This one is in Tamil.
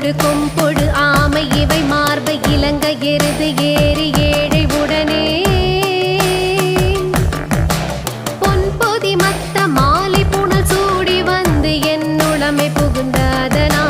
கொம்பொடு கொம்பொடு ஆமை இவை மார்பை இலங்க எருது ஏறி ஏழை உடனே பொன்பொதி மத்த மாலை புனல் சூடி வந்து என்னுடமை புகுந்ததனா